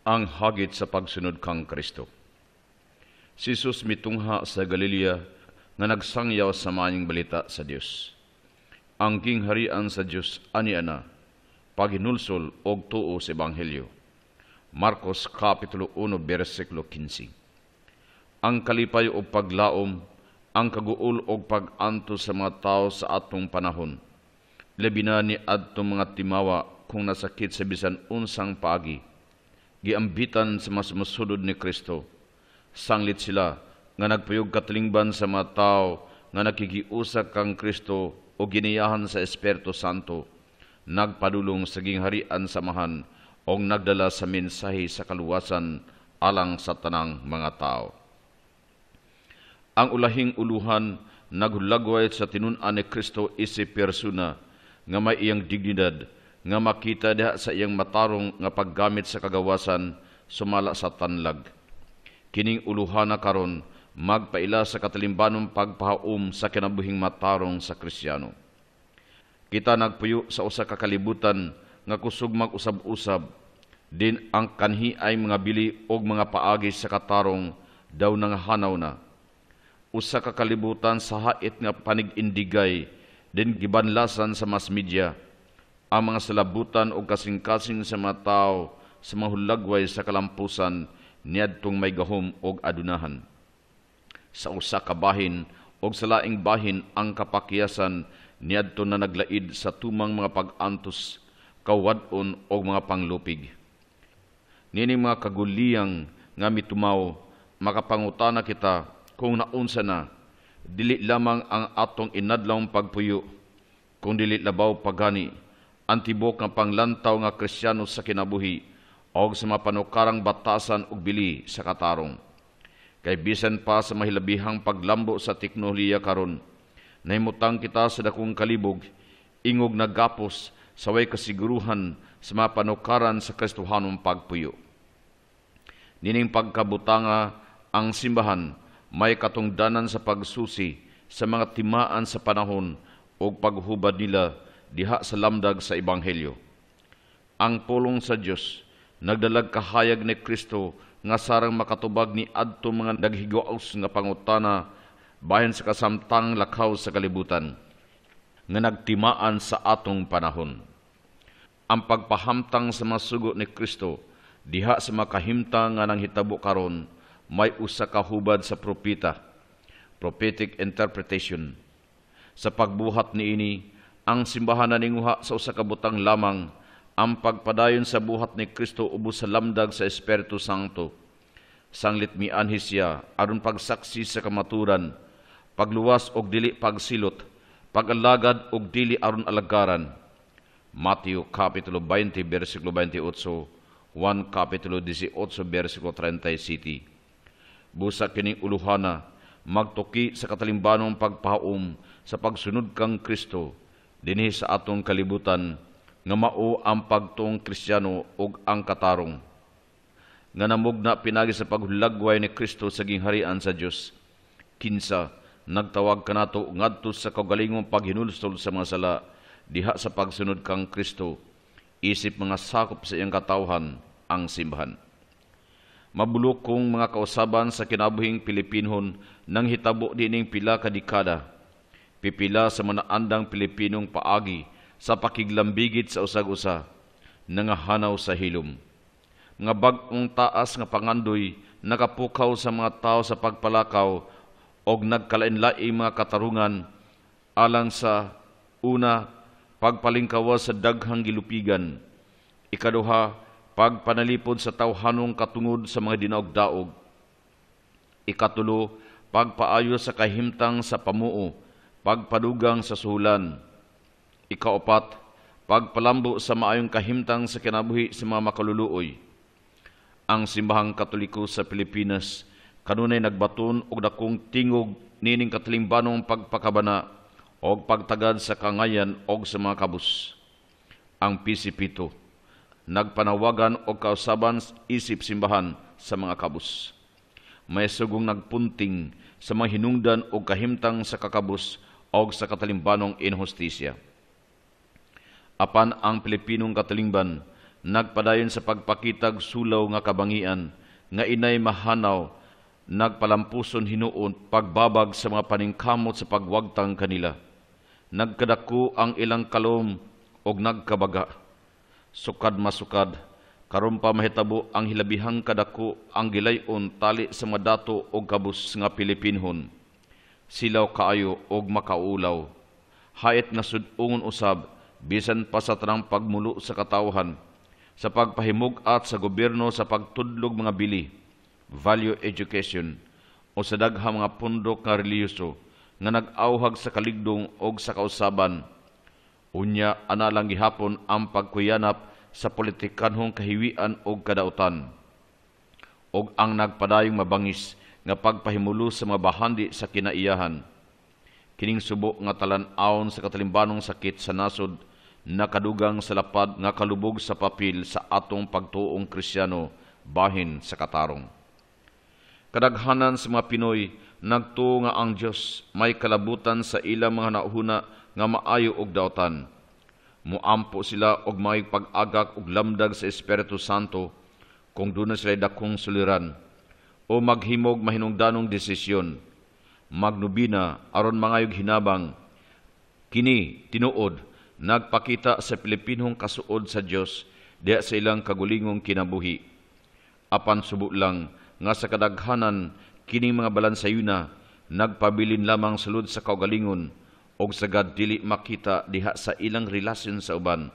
ang hagit sa pagsunod kang Kristo. Si Jesus mitungha sa Galilea nga nagsangyaw sa maayong balita sa Dios. Ang gingharian sa Dios ani ana paghinulsol og tuo sa ebanghelyo. Marcos kapitulo 1 bersikulo 15. Ang kalipay o paglaom, ang kaguol o pag-anto sa mga tao sa atong panahon. Labi na ni adtong mga timawa kung nasakit sa bisan unsang paagi. Giambitan sa mas masudod ni Kristo. Sanglit sila nga nagpuyog katilingban sa mga tao nga nakikiusa kang Kristo o giniyahan sa Espiritu Santo, nagpadulong sa gingharian samahan o nagdala sa mensahe sa kaluwasan alang sa tanang mga tao. Ang ulahing uluhan naghulagway sa tinun-an ni Kristo isi persona nga may iyang dignidad nga makita diha sa iyang matarong nga paggamit sa kagawasan sumala sa tanlag. Kining uluhana karon magpaila sa katalimbanong pagpahaom sa kinabuhing matarong sa Kristiyano. Kita nagpuyo sa usa ka kalibutan nga kusog mag-usab-usab, din ang kanhi ay mga bili og mga paagi sa katarong daw nangahanaw na. Usa ka kalibutan sa hait nga panig-indigay, din gibanlasan sa mass media, ang mga salabutan o kasing-kasing sa mga tao sa mahulagway sa kalampusan niadtong may gahom og adunahan. Sa usa ka bahin o sa laing bahin ang kapakyasan niadto na naglaid sa tumang mga pag-antos, kawad-on o mga panglupig. Nining mga kaguliyang nga mitumaw, makapangutana kita kung naunsa na, dili lamang ang atong inadlawng pagpuyo, kung dili labaw pagani, ang tibok nga panglantaw nga Kristiyano sa kinabuhi o sa mga panukarang batasan ug bili sa katarong. Kay bisan pa sa mahilabihang paglambo sa teknolohiya karon, nahimutang kita sa dakong kalibog, ingog nagapos sa way kasiguruhan sa mga panukaran sa Kristohanong pagpuyo. Nining pagkabutanga ang simbahan may katungdanan sa pagsusi sa mga timaan sa panahon o paghubad nila diha sa lamdag sa ebanghelyo. Ang pulong sa Dios nagdalag kahayag ni Kristo nga sarang makatubag ni adto mga naghigaos nga pangutana bahin sa kasamtang lakaw sa kalibutan nga nagtimaan sa atong panahon. Ang pagpahamtang sa masugo ni Kristo diha sa makahimtang nga nanghitabo karon may usa ka hubad sa propeta, prophetic interpretation. Sa pagbuhat niini, ang simbahan naninguha sa usa ka butang lamang ang pagpadayon sa buhat ni Kristo ubos sa lamdag sa Espiritu Santo. Sanglit mianhi siya aron pagsaksi sa kamaturan, pagluwas og dili pagsilot, pagalagad og dili aron alagaran. Mateo kapitulo 20 bersikulo 28, 1 kapitulo 18 bersikulo 37. Busa kining uluhana magtuki sa katalimbanong pagpahaom sa pagsunod kang Kristo dinhi sa atong kalibutan nga mao ang pagtong Kristiyano ug ang katarong nga namugna pinagi sa paghulagway ni Kristo sa gingharian sa Dios. Kinsa nagtawag kanato ngadto sa kaugalingong paghinulsol sa mga sala diha sa pagsunod kang Kristo, isip mga sakop sa iyang katawhan ang simbahan. Mabulok kong mga kausaban sa kinabuhing Pilipinhon nang hitabo dining pila ka dekada, pipila sa mga andang Pilipinong paagi sa pakiglambigit sa usag-usa, nangahanaw sa hilom. Mga bag-ong taas nga pangandoy, nakapukaw sa mga tao sa pagpalakaw, o nagkalain-laing mga katarungan, alang sa una, pagpalingkawa sa daghang gilupigan. Ikaduha, pagpanalipod sa tawhanong katungod sa mga dinaog-daog. Ikatulo, pagpaayo sa kahimtang sa pamuo, pagpadugang sa suhulan. Ikaapat, pagpalambo sa maayong kahimtang sa kinabuhi sa mga makaluluoy. Ang simbahang Katoliko sa Pilipinas kanunay nagbaton og dakong tingog nining katalimbanong pagpakabana og pagtagad sa kangayan og sa mga kabus. Ang Pisipito nagpanawagan og kausaban isip simbahan sa mga kabus. May sugong nagpunting sa mga hinungdan og kahimtang sa kakabus og sa katalimbanong inhustisya. Apan ang Pilipinong katalingban nagpadayon sa pagpakitag sulaw nga kabangian, nga inay mahanaw, nagpalampuson hinuon, pagbabag sa mga paningkamot sa pagwagtang kanila. Nagkadako ang ilang kalom og nagkabaga. Sukad masukad, karon pa mahitabo ang hilabihang kadako ang gilayon tali sa madato og kabus nga Pilipinhon. Silaw kaayo og makaulaw. Hayat nga sud-ungon usab, bisan pa sa tanang pagmulo sa katawhan, sa pagpahimug-at sa gobyerno sa pagtudlog mga bili, value education, o sa daghang mga pundok nga reliyoso nga nag-auhag sa kaligdong o sa kausaban. Unya, analang gihapon ang pagkuyanap sa politikanhong kahiwian o kadautan, o ang nagpadayong mabangis nga pagpahimulo sa mga bahandi sa kinaiyahan. Kining subo nga talan-awon sa katalimbanong sakit sa nasod, nakadugang sa lapad nga kalubog sa papil sa atong pagtuong Kristiyano bahin sa katarong. Kadaghanan sa mga Pinoy nagtuo nga ang Dios may kalabutan sa ilang mga nauhuna nga maayo og daotan. Muampo sila og may pag-agak og lamdag sa Espiritu Santo kung doon sila dakong suliran, o maghimog mahinungdanong desisyon, magnubina aron mangayog hinabang. Kini tinuod nagpakita sa Pilipinhong kasuod sa Dios diha sa ilang kagulingong kinabuhi. Apan subo lang nga sa kadaghanan kining mga balansayuna nagpabilin lamang sulod sa kaugalingon og sagad dili makita diha sa ilang relasyon sa uban.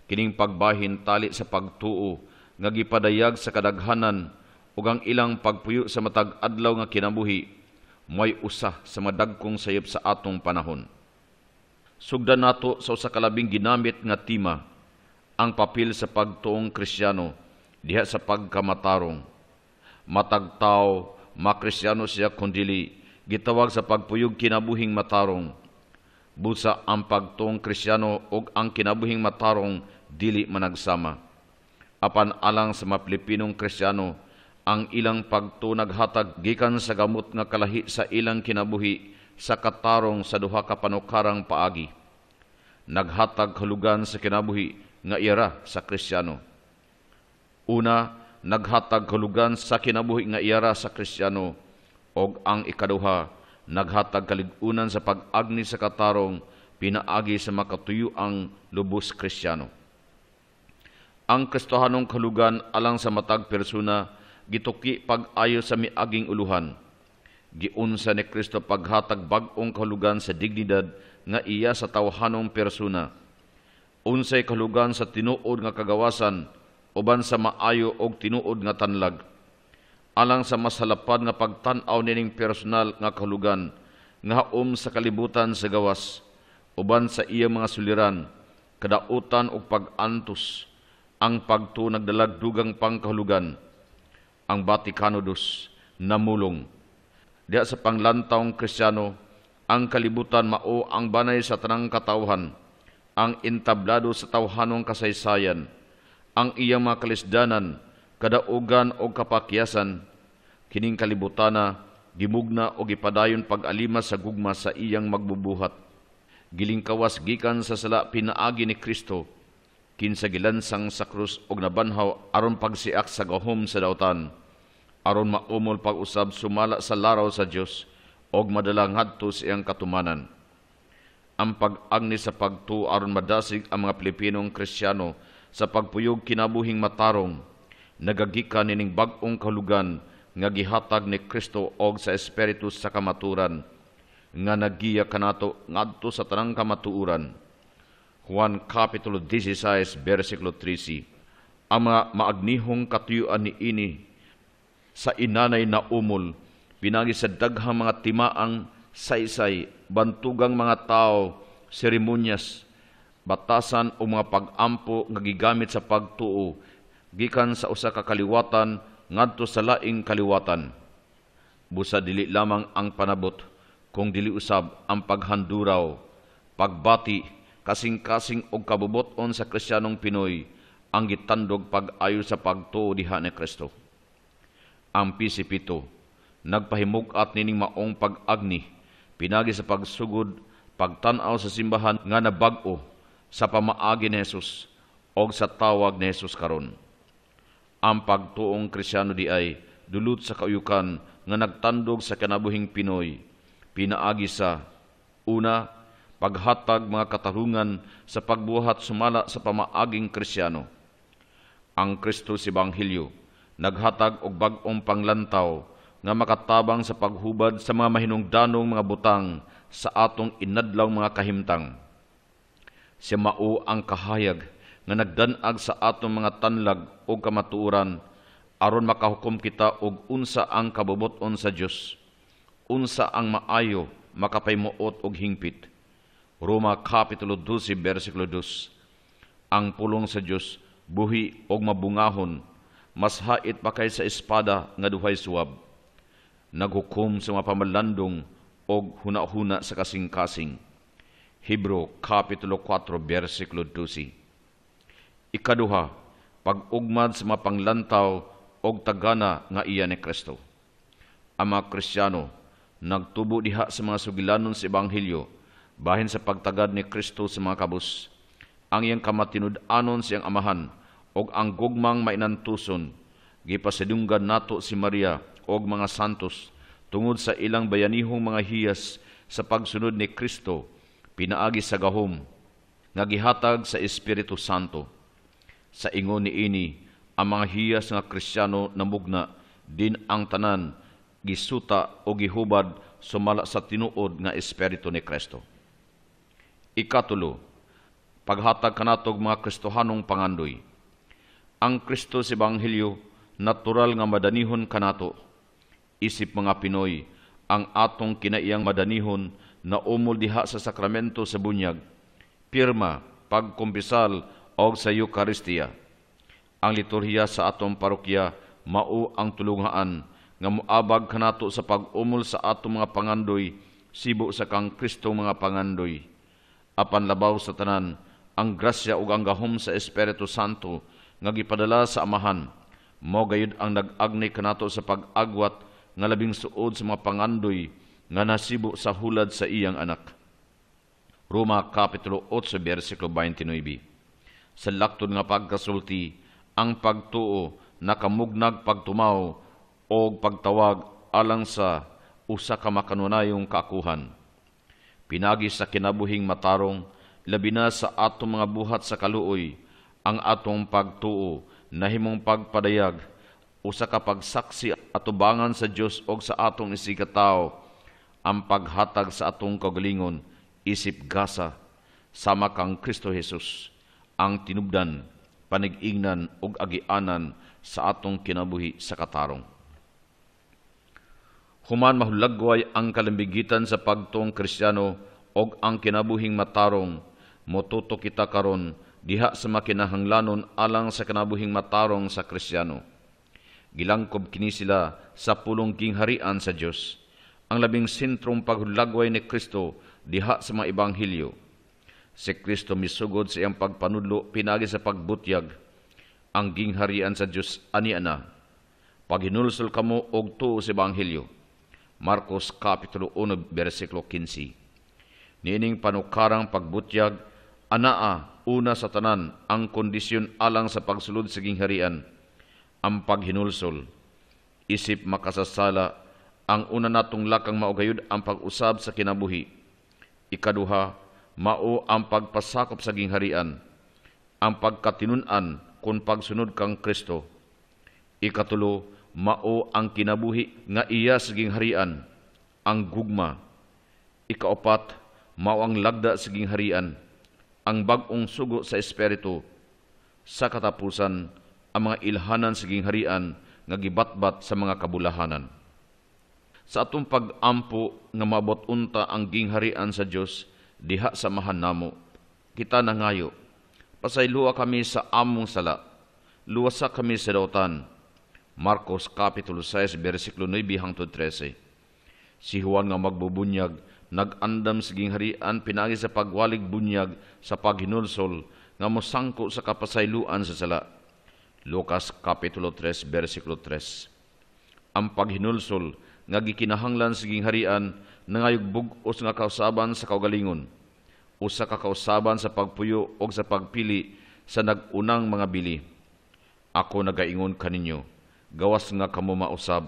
Kining pagbahin tali sa pagtuo nga gipadayag sa kadaghanan ug ang ilang pagpuyo sa matag adlaw nga kinabuhi may usa sa madagkong sayop sa atong panahon. Sugdan nato sa usa ka labing ginamit nga tema ang papel sa pagtuong Kristiyano diha sa pagkamatarong. Matag tawo, makristyano siya kundili gitawag sa pagpuyog kinabuhing matarong. Busa ang pagtuong Kristiyano ug ang kinabuhing matarong dili managsama. Apan alang sa mga Pilipinong Kristiyano, ang ilang pagtunaghatag gikan sa gamot nga kalahi sa ilang kinabuhi sa katarong sa duha ka panukarang paagi. Naghatag hulugan sa kinabuhi nga ira sa Kristiyano. Una, naghatag hulugan sa kinabuhi nga ira sa Kristiyano, og ang ikaduha, naghatag kaligunan sa pag-agni sa katarong pinaagi sa makatuyuang lubos Kristiyano. Ang Kristohanong kalugan alang sa matag persona gituki pag-ayo sa miaging uluhan. Giunsa ni Kristo paghatag bag-ong kalugan sa dignidad nga iya sa tawhanong persona. Unsay kalugan sa tinuod nga kagawasan uban sa maayo og tinuod nga tanlag. Alang sa masalapad nga pagtan-aw nining personal nga kalugan nga haom sa kalibutan sa gawas uban sa iya mga suliran, kadautan ug pag-antos, ang pagtunag dalag dugang pangkahulugan. Ang Vaticano II namulong. Diya sa panglantawng Kristiyano, ang kalibutan mao ang banay sa tanang katawhan, ang entablado sa tawhanong kasaysayan, ang iyang mga kalisdanan, kadaugan o kapakyasan. Kining kalibutana, gimugna o gipadayon pag-alima sa gugma sa iyang magbubuhat. Gilingkawas gikan sa sala pinaagi ni Kristo, kinsa gilansang sa krus og nabanhaw aron pagsiak sa gahom sa dautan, aron maumol pag-usab sumala sa laraw sa Dios og madala ngadto sa iyang katumanan. Ang pag-agni sa pagtuo aron madasig ang mga Pilipinong Kristiyano sa pagpuyog kinabuhing matarong, nagagikan nining bag-ong kalugan nga gihatag ni Kristo og sa Espiritu sa kamaturan nga nagiya kanato ngadto sa tanang kamatuoran. Juan Kapitulo 16, versikulo 13. Ang mga maagnihong katuyuan ni ini sa inanay na umol, pinagi sa daghang mga timaang saysay, bantugang mga tao, seremonyas, batasan o mga pag-ampo nga gigamit sa pagtuo, gikan sa usa ka kaliwatan ngadto sa laing kaliwatan. Busa dili lamang ang panabot, kung dili usab ang paghanduraw, pagbati, kasing-kasing og kabuboton sa Kristiyanong Pinoy ang gitandog pag-ayo sa pagtuo diha ni Kristo. Ang pisipito, nagpahimug-at nining maong pag-agni, pinagi sa pagsugod, pagtan-aw sa simbahan nga nabag-o sa pamaagi ni Jesus, og sa tawag ni Jesus karon. Ang pagtuong Kristiano di ay dulot sa kauyukan nga nagtandog sa kinabuhing Pinoy, pinaagi sa una, paghatag mga katarungan sa pagbuhat sumala sa pamaaging Kristiano. Ang Kristo sa Ebanghelyo naghatag og bag-ong panglantaw nga makatabang sa paghubad sa mga mahinungdanong mga butang sa atong inadlaw mga kahimtang. Siya mao ang kahayag nga nagdanag sa atong mga tanlag o kamatuoran aron makahukom kita og unsa ang kabubuton sa Dios, unsa ang maayo, makapaymuot og hingpit. Roma Kapitulo 12, versikulo 2. Ang pulong sa Dios buhi og mabungahon, mas hait pa kay sa espada nga duhay suwab. Naghukom sa mga pamalandong og hunahuna sa kasing-kasing. Hebro Kapitulo 4, versikulo 12. Ikaduha, pag-ugmad sa mga panglantaw og tagana nga iya ni Kristo. Ang mga Kristiyano nagtubo diha sa mga sugilanon sa Ebanghelyo bahin sa pagtagad ni Kristo sa mga kabus. Ang iyang kamatinud-anon siyang amahan og ang gugmang mainantuson gipasidunggan nato si Maria og mga santos tungod sa ilang bayanihong mga hiyas sa pagsunod ni Kristo pinaagi sa gahom nga gihatag sa Espiritu Santo. Sa ingon niini ang mga hiyas nga Kristiyano namugna din ang tanan gisuta o gihubad sumala sa tinuod nga Espiritu ni Kristo. Ikatulo, paghatag kanatog mga Kristohanong pangandoy. Ang Kristo sa Ebanghelyo natural nga madanihon kanato. Isip mga Pinoy, ang atong kinaiyang madanihon na umol diha sa sakramento sa bunyag, pirma, pagkumpisal o sa Eucharistia. Ang liturhiya sa atong parokya mao ang tulungaan nga moabag kanato sa pag-umol sa atong mga pangandoy sibo sa kang Kristo mga pangandoy. Apan labaw sa tanan ang grasya ug ang gahom sa Espiritu Santo nga gipadala sa Amahan, mao gayud ang nag-agni kanato sa pag-agwat nga labing suod sa mga pangandoy nga nasibo sa hulad sa iyang anak. Roma Kapitulo 8, versikulo 29. Sa laktod nga pagkasulti, ang pagtuo nakamugnag pagtumaw o pagtawag alang sa usa ka makanunayong kaakuhan. Pinagi sa kinabuhing matarong, labi na sa atong mga buhat sa kaluoy, ang atong pagtuo nahimong pagpadayag, usa ka pagsaksi atubangan sa Dios o sa atong isigataw, ang paghatag sa atong kagalingon, isip gasa, sama kang Kristo Jesus, ang tinubdan, panag-ingnan ug agianan sa atong kinabuhi sa katarong. Human mahulagway ang kalambigitan sa pagtuong Kristiyano og ang kinabuhing matarong, motuto kita karon diha sa makinahanglanon alang sa kinabuhing matarong sa Kristiyano. Gilangkob kini sila sa pulong kingharian sa Dios, ang labing sentrong paghulagway ni Kristo diha sa mga Ebanghelyo. Si Kristo misugod sa iyang pagpanudlo pinagi sa pagbutyag, ang gingharian sa Dios ani ana. Paghinulsol kamo og tuo sa Ebanghelyo. Marcos Kapitulo 1, versikulo 15. Niining panukarang pagbutyag, anaa una sa tanan ang kondisyon alang sa pagsulod sa gingharian, ang paghinulsol. Isip makasasala, ang una natong lakang maugayod ang pag-usab sa kinabuhi. Ikaduha, mao ang pagpasakop sa gingharian, ang pagkatinunan kung pagsunod kang Kristo. Ikatulo, mao ang kinabuhi nga iya sa gingharian, ang gugma. Ikaapat, mao ang lagda sa gingharian, ang bag-ong sugo sa Espiritu. Sa katapusan, ang mga ilhanan sa gingharian nga gibatbat sa mga kabulahanan. Sa atong pag-ampo nga mabot unta ang gingharian sa Dios diha sa mahan namo, kita nangayo, pasayloa kami sa among sala, luwasa kami sa dautan. Marcos Kapitulo 6, versikulo 9 hangtod 13. Si Juan nga magbubunyag, nag-andam sa gingharian pinagi sa pagwalig bunyag sa paghinulsol nga mosangko sa kapasayloan sa sala. Lucas Kapitulo 3, versikulo 3. Ang paghinulsol nga gikinahanglan sa gingharian nangayog bug-os nga kausaban sa kaugalingon, usa ka kausaban sa pagpuyo o sa pagpili sa nagunang mga bili. Ako nagaingon kaninyo, gawas nga kamo mausab,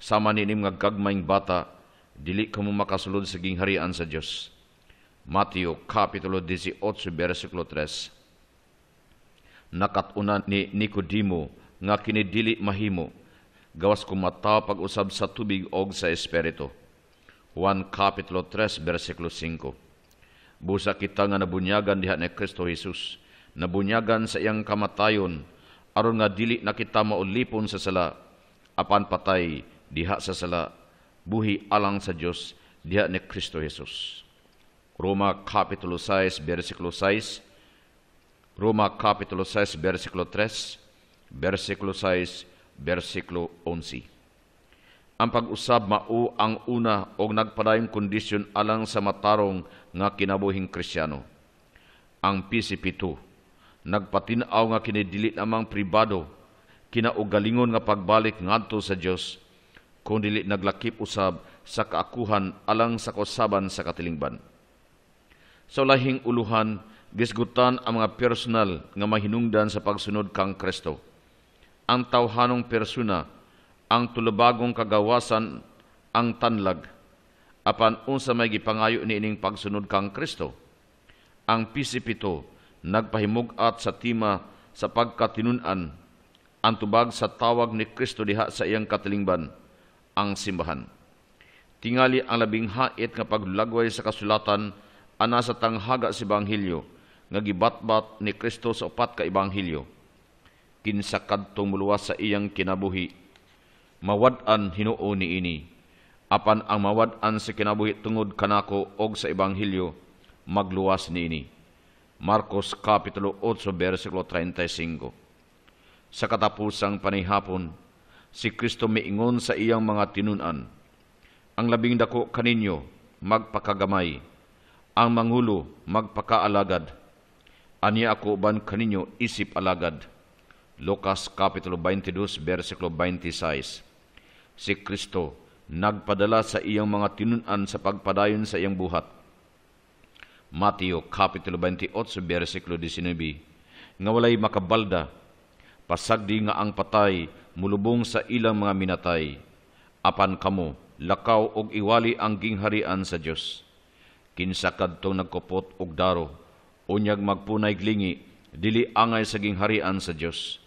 sama ninim nga gagmayng bata, dili kamo makasulod sa gingharian sa Dios. Mateo Kapitulo 18, versikulo 3. Nakatuna ni Nicodemo nga kinidili mahimo, gawas kumata pag-usab sa tubig og sa Espiritu. Juan Kapitulo 3, versikulo 5. Busa kita nga nabunyagan diha ni Kristo Jesus, nabunyagan sa iyang kamatayon, aron nga dili na kita maulipon sa sala, apan patay diha sa sala, buhi alang sa Dios diha ni Kristo Jesus. Roma Kapitulo 6, versikulo 6, Roma Kapitulo 6, versikulo 3, versikulo 6, versikulo 11. Ang pag-usab mao ang una og nagpadayong kondisyon alang sa matarong nga kinabuhing Kristiyano. Ang PCP2, nagpatinaw nga kinidili namang pribado, kinaugalingon nga pagbalik ngadto sa Dios, kung dili naglakip usab sa kaakuhan alang sa kausaban sa katilingban. Sa lahing uluhan, gisgutan ang mga personal nga mahinungdan sa pagsunod kang Kristo. Ang tawhanong persona, ang tulubagong kagawasan, ang tanlag, apan unsa may gipangayo niining pagsunod kang Kristo. Ang PCP2, nagpahimugat sa tema sa pagkatinunan, ang tubag sa tawag ni Kristo diha sa iyang katilingban, ang simbahan. Tingali ang labing hait nga paglagway sa kasulatan ana sa tanghaga sa Ebanghelyo nga gibatbat ni Kristo sa upat ka Ebanghelyo. Kinsa kadtong muluwas sa iyang kinabuhi, mawad-an Hinuo niini, apan ang mawad-an sa kinabuhi tungod kanako og sa Ebanghelyo magluwas niini. Marcos Kapitulo 8, versikulo 35. Sa katapusang panihapon, si Kristo miingon sa iyang mga tinunan, ang labing dako kaninyo magpakagamay, ang mangulo magpakaalagad, aniya ako uban kaninyo isip alagad. Lucas Kapitulo 22, versikulo 26. Si Kristo nagpadala sa iyang mga tinunan sa pagpadayon sa iyang buhat. Mateo Kapitulo 28, versikulo 19. Nga walay makabalda, pasagdi nga ang patay mulubong sa ilang mga minatay, apan kamo lakaw og iwali ang gingharian sa Dios. Kinsa kadtong nagkupot og daro, unyag magpunay glingi, dili angay sa gingharian sa Dios.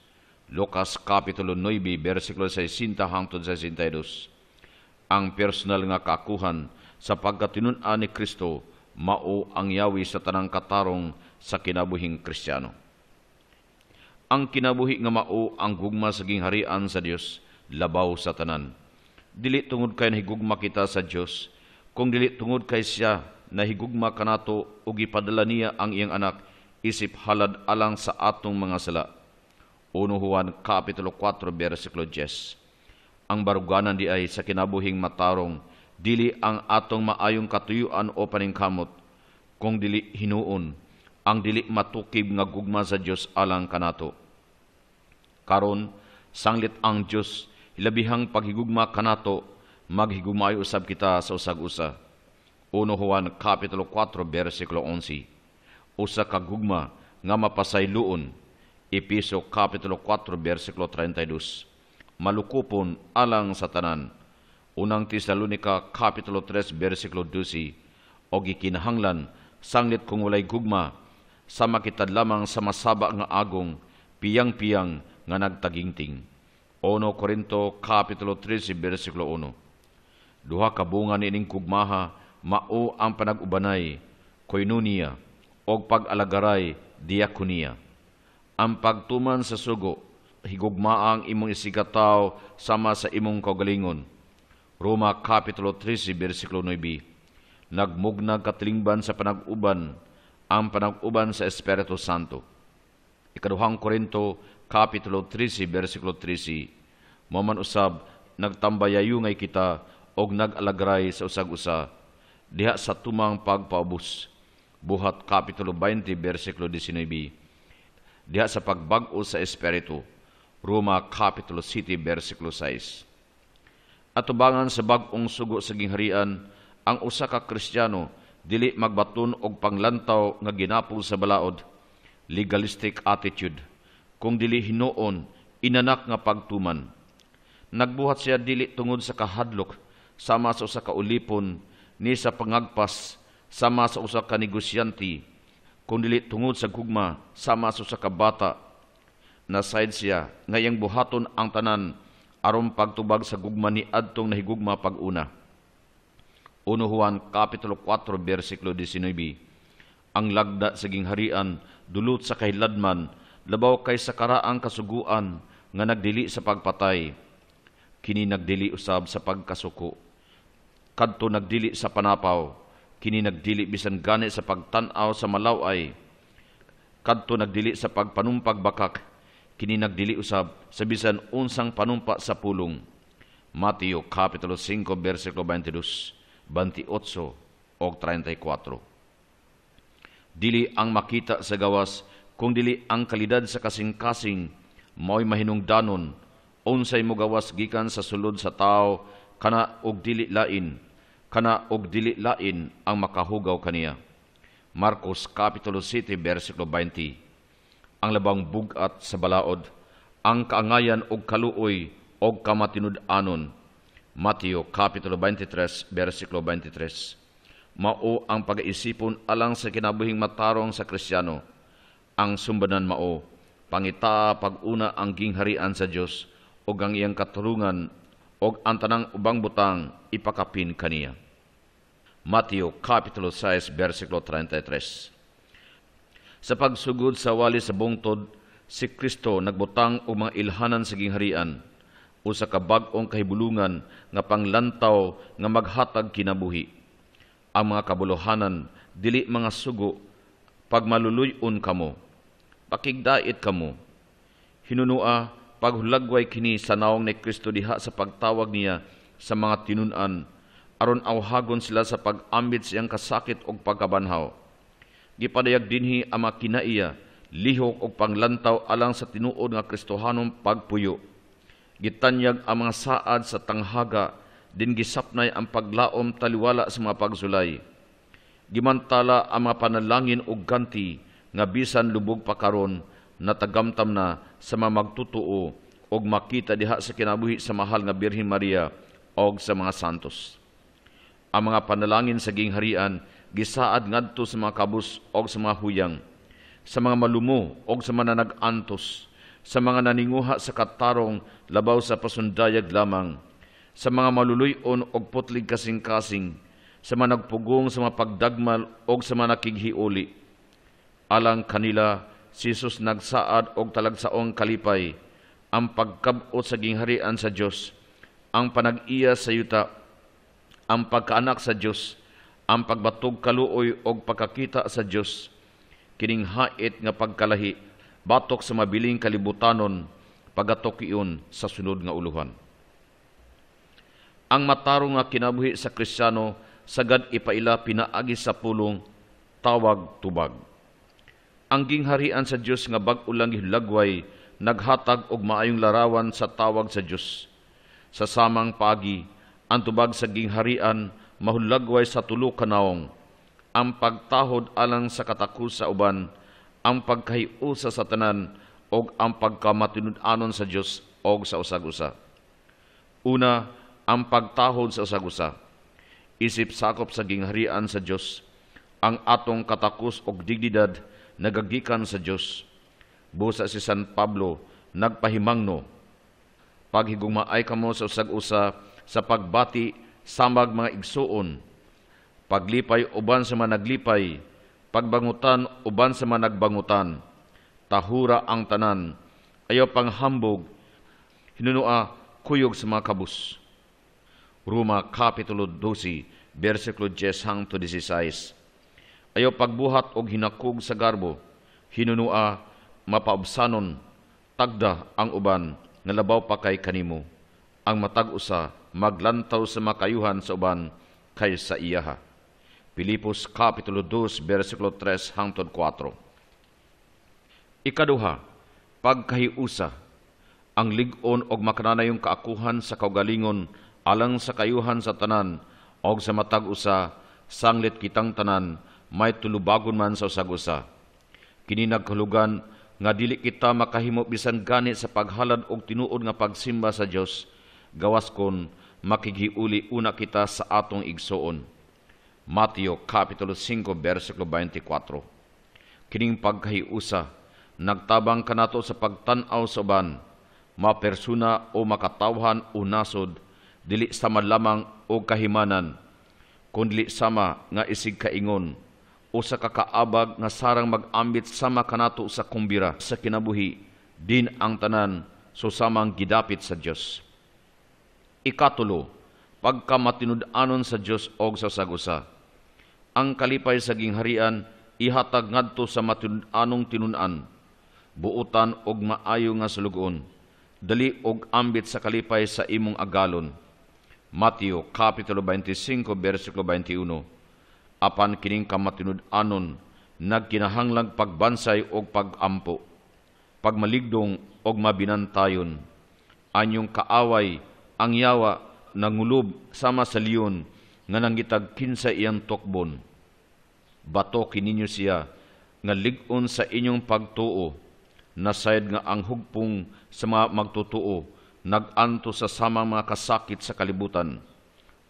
Lucas Kapitulo 9, versikulo 60 hangtod 62. Ang personal nga kakuhan sa pagkatinunan ni Kristo mao ang yawi sa tanang katarong sa kinabuhing Kristiyano. Ang kinabuhi nga mao ang gugma sa gingharian sa Dios, labaw sa tanan. Dili tungod kay nahigugma kita sa Dios, kung dili tungod kay siya nahigugma kanato ug gipadala niya ang iyang anak isip halad alang sa atong mga sala. 1 Juan Kapitulo 4, versikulo 10. Ang baruganan di ay sa kinabuhing matarong, dili ang atong maayong katuyuan o paningkamot, kung dili hinuon, ang dili matukib nga gugma sa Dios alang kanato. Karon, sanglit ang Dios, hilabihang paghigugma kanato, maghigugmaay usab kita sa usag-usa. 1 Juan Kapitulo 4, versikulo 11. Usa ka gugma nga mapasayloon. Epeso Kapitulo 4, versikulo 32. Malukupon alang sa tanan. Unang Tesalonika Kapitulo 3, versikulo 12. O gikinahanglan, sanglit kung walay gugma, sama kitad lamang sa masaba nga agong, piyang-piyang nga nagtagingting. 1 Korinto Kapitulo 13, versikulo 1. Duha ka bunga nining gugmaha, mao ang panag-ubanay, koinonia, o pag-alagaray, diakonia. Ang pagtuman sa sugo, higugmaang imong isigataw sama sa imong kaugalingon. Roma Kapitulo 13, versikulo 9. Nagmugnag katilingban sa panag-uban, ang panag-uban sa Espiritu Santo. Ikaduhang Korinto Kapitulo 13, versikulo 13. Maman usab, nagtambayayungay kita og nag-alagray sa usag-usa, diha sa tumang pagpaubos. Buhat Kapitulo 20, versikulo 19. Diha sa pagbag-o sa Espiritu. Roma Kapitulo 7, versikulo 6. Atubangan sa bag-ong sugo sa gingharian, ang usa ka Kristiyano dili magbaton og panglantaw nga ginapol sa balaod, legalistic attitude, kung dili hinuon, inanak nga pagtuman. Nagbuhat siya dili tungod sa kahadlok, sama sa usa ka ulipon, ni sa pangagpas, sama sa usa ka negosyante, kung dili tungod sa gugma, sama sa usa ka bata. Nasayad siya, ngayang buhaton ang tanan, aron pagtubag sa gugma ni adtong nahigugma pag-una. 1 Juan Kapitulo 4, versikulo 19. Ang lagda sa gingharian, dulot sa kahiladman, labaw kay sa karaang kasuguan, nga nagdili sa pagpatay. Kini nagdili usab sa pagkasuko. Kadto nagdili sa panapaw, kini nagdili bisan gani sa pagtan-aw sa malaway. Kadto nagdili sa pagpanumpag bakak, kini nagdili usab sa bisan unsang panumpa sa pulong. Mateo Kapitulo 5, versikulo 22, 28 o 34. Dili ang makita sa gawas, kung dili ang kalidad sa kasing-kasing, mao'y mahinungdanon, unsay mo gawas gikan sa sulod sa tao, kana og dili lain ang makahugaw kaniya. Marcos Kapitulo 7, versikulo 20. Ang labang bugat sa balaod, ang kaangayan og kaluoy og kamatinud-anon. Mateo Kapitulo 23, versikulo 23. Mao ang pag-iisipon alang sa kinabuhing matarong sa Kristiyano. Ang sumbanan mao, pangita pag-una ang gingharian sa Dios ug ang iyang katurungan ug ang tanang ubang butang ipakapin kaniya. Mateo Kapitulo 6, versikulo 33. Sa pagsugod sa wali sa bungtod, si Kristo nagbutang og mga ilhanan sa gingharian, usa ka bag-ong kahibulungan nga panglantaw nga maghatag kinabuhi. Ang mga kabuluhanan, dili mga sugo, pag maluluyon kamo, pakigdait kamo. Hinunua, paghulagway kini sa naong ni Kristo diha sa pagtawag niya sa mga tinunan, aron awhagon sila sa pag-ambit siyang kasakit o pagkabanhaw. Gipadayag dinhi ang mga kinaiya, lihok o panglantaw alang sa tinuod nga Kristohanong pagpuyo. Gitanyag ang mga saad sa tanghaga, din gisapnay ang paglaom taliwala sa mga pagsulay. Gimantala ang mga panalangin o ganti nga bisan lubog pa karon natagamtam na sa mga magtutuo o makita diha sa kinabuhi sa mahal nga Birhen Maria o sa mga santos. Ang mga panalangin sa gingharian gisaad ngadto sa mga kabus o sa mga huyang, sa mga malumo o sa mga nag-antos, sa mga naninguha sa katarong labaw sa pasundayag lamang, sa mga maluluyon o putlig kasing-kasing, sa mga nagpugong sa mga pagdagmal o sa mga nakighiuli. Alang kanila, si Jesus nagsaad og talagsaong kalipay, ang pagkabot sa gingharian sa Dios, ang panag-iya sa yuta, ang pagkaanak sa Dios, ang pagbatog kaluoy og pagkakita sa Dios, kining hait nga pagkalahi, batok sa mabiling kalibutanon, pagatok iyon sa sunod nga uluhan. Ang matarong nga kinabuhi sa Kristiyano, sagad ipaila pinaagi sa pulong, tawag tubag. Ang gingharian sa Dios nga bag-o lang gihulagway, naghatag og maayong larawan sa tawag sa Dios. Sa samang pagi, ang tubag sa gingharian mahulagway sa tulo ka naong, ang pagtahod alang sa katakos sa uban, ang pagkahiusa sa tanan, og ang pagkamatinud-anon sa Dios og sa usag-usa. Una, ang pagtahod sa usag-usa. Isip sakop sa gingharian sa Dios, ang atong katakos og dignidad nagagikan sa Dios. Busa si San Pablo nagpahimangno, paghigugmaay kamo sa usag-usa sa pagbati samag mga igsuon, paglipay uban sa mga naglipay, pagbangutan uban sa mga nagbangutan, tahura ang tanan, ayaw panghambog, hinunua kuyog sa mga kabus. Roma Kapitulo 12, versikulo 10 hangtod 16. Ayaw pagbuhat og hinakog sa garbo, hinunua mapaubsanon, tagda ang uban, nga labaw pa kay kanimo. Ang matag-usa, maglantaw sa makayuhan sa uban, kay sa iyaha. Pilipos Kapitulo 2, versikulo 3 hangtod 4. Ikaduha, pagkahiusa, ang lig-on og makananayong kaakuhan sa kaugalingon alang sa kayuhan sa tanan og sa matag-usa, sanglit kitang tanan, may tulubagon man sa usag-usa. Kini nagkahulugan nga dili kita makahimo bisan gani sa paghalad og tinuod nga pagsimba sa Dios, gawas kon makighiuli una kita sa atong igsoon. Mateo Kapitulo 5, versikulo 24. Kining pagkahiusa, nagtabang kanato sa pagtan-aw sa uban, mapersona o makatawhan o nasod, dili sama lamang o kahimanan, kundi sama nga isig kaingon, o sa kakaabag nga sarang mag-ambit sama kanato sa kumbira sa kinabuhi, din ang tanan so samang gidapit sa Dios. Ikatulo, pagkamatinud-anon sa Dios og sa sagusa. Ang kalipay sa gingharian ihatag ngadto sa matinud-anong tinud-an, buutan og maayo nga sulugon, dali og ambit sa kalipay sa imong agalon. Mateo Kapitulo 25, versikulo 21. Apan kining kamatinud-anon, nagkinahanglang pagbansay og pagampo, pagmaligdong og mabinantayon. Anyong kaaway, ang yawa, nangulob sama sa liyon, nga nanggitag kinsa iyang tokbon. Bato kininyo siya, nga lig-on sa inyong pagtuo, nasayad nga ang hugpong sa mga magtutuo, naganto sa samang mga kasakit sa kalibutan.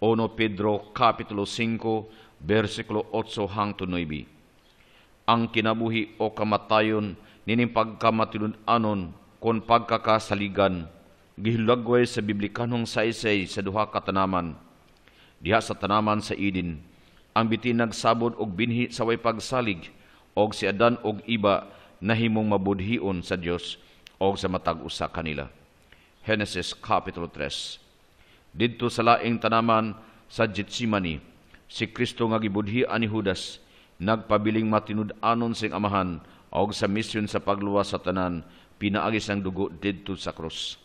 1 Pedro Kapitulo 5, versikulo 8 hangtod 9. Ang kinabuhi o kamatayon nining pagkamatinud-anon kon pagkakasaligan, gihulagway sa biblikanhong saysay sa duha ka tanaman. Diha sa tanaman sa Eden, ang bitin nagsabod og binhi sa way pagsalig, og si Adan og Iba nahimong mabudhion sa Dios og sa matag usa kanila. Genesis Kapitulo 3. Didto sa laing tanaman sa Getsemani, si Kristo nga gibudhian ni Judas, nagpabiling matinud-anon sing amahan og sa misyon sa pagluwas sa tanan, pinaagi sang dugo didto sa krus.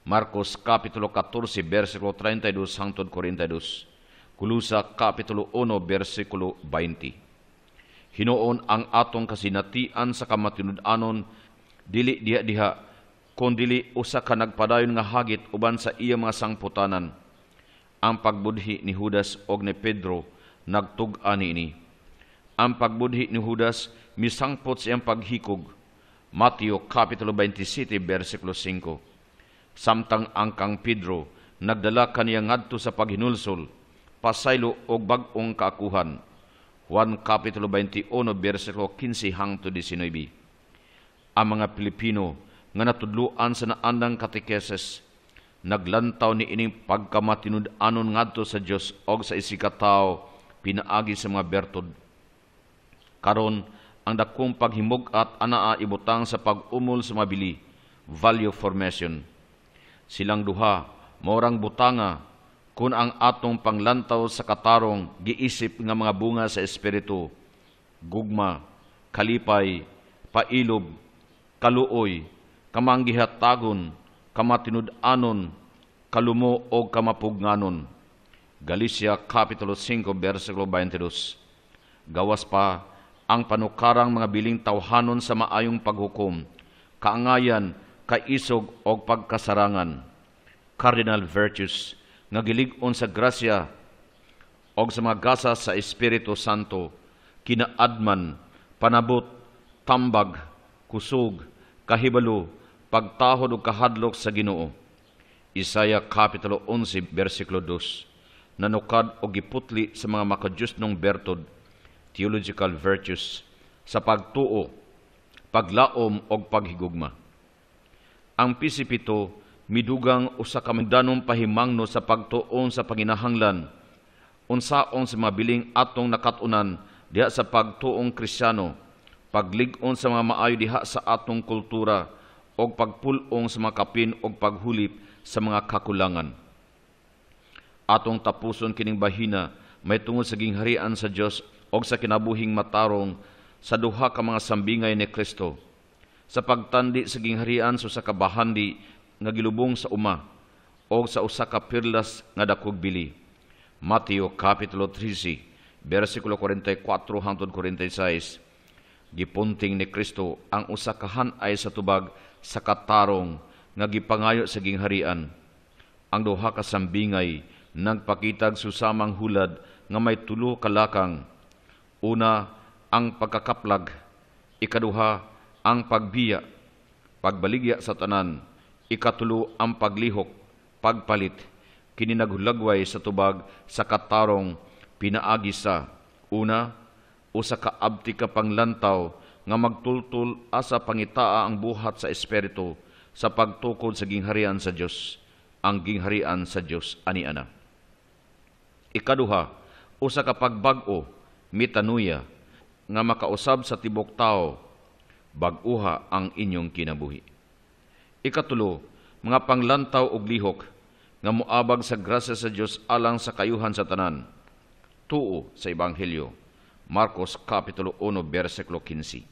Marcos Kapitulo 14, versikulo 32 hangtod 42. Kulusa Kapitulo 1, versikulo 20. Hinoon ang atong kasinatian sa kamatinud-anon, dili diha kundili usa ka nagpadayon nga hagit uban sa iya mga sangputanan. Ang pagbudhi ni Judas og ni Pedro nagtug-an niini. Ang pagbudhi ni Judas misangpot sa iyang paghikog. Mateo Kapitulo 27, versikulo 5. Samtang ang kang Pedro nagdala kaniya ngadto sa paghinulsol, pasaylo og bag-ong kaakuhan. Juan Kapitulo 21, versikulo 15 hangtod 19. Ang mga Pilipino nga natudluan sa naandang katekeses, naglantaw ni ining pagkamatinud-anon ngadto sa Dios og sa isikatawo, pinaagi sa mga bertod. Karon ang dakong paghimug-at anaa ibutang sa pag-umol sa mabili, value formation. Silang duha morang butanga kun ang atong panglantaw sa katarong giisip nga mga bunga sa espiritu, gugma, kalipay, pailob, kaluoy, kamanggihatagon, kamatinud-anon, kalumo o kamapugnanon. Galatia Kapitulo 5, versikulo 22. Gawas pa ang panukarang mga biling tawhanon sa maayong paghukom, kaangayan, kaisog o pagkasarangan, cardinal virtues, nga gilig-on sa grasya o sa mga gasa sa Espiritu Santo, kinaadman, panabot, tambag, kusog, kahibalo, pagtahod o kahadlok sa Ginoo. Isaiah Kapitulo 11, versikulo 2. Nanukad o giputli sa mga makadiyosnong bertod, theological virtues, sa pagtuo, paglaom o paghigugma. Ang pisipito, midugang usa ka magdanong pahimangno sa pagtuon sa panginahanglan, unsaon sa mga biling atong nakatunan diha sa pagtuong Kristiyano, paglig-on sa mga maayo diha sa atong kultura, o pagpulong sa mga kapin o paghulip sa mga kakulangan. Atong tapuson kining bahina, may tungod sa gingharian sa Dios o sa kinabuhing matarong sa duha ka mga sambingay ni Kristo, sa pagtandi sa gingharian sa usa ka bahandi nga gilubong sa uma o sa usa ka perlas nga dakog bili. Mateo Kapitulo 13, versikulo 44 hangtod 46. Gipunting ni Kristo ang usa ka han-ay sa tubag sa katarong nga gipangayo sa gingharian. Ang duha ka sambingay nagpakitag susamang hulad nga may tulo ka lakang. Una, ang pagkakaplag Ikaduha, ang pagbiya, pagbaligya sa tanan. Ikatulo, ang paglihok, pagpalit, kini naghulagway sa tubag sa katarong pinaagi sa una, usa ka abti ka panglantaw nga magtultul asa pangitaa ang buhat sa espiritu sa pagtukod sa gingharian sa Dios. Ang gingharian sa Dios ani ana. Ikaduha, usa ka pagbag-o, metanuya, nga makausab sa tibok tao, bag-uha ang inyong kinabuhi. Ikatulo, mga panglantaw og lihok, nga moabag sa grasya sa Dios alang sa kayuhan sa tanan. Tuo sa Ebanghelyo, Marcos Kapitulo 1, versikulo 15.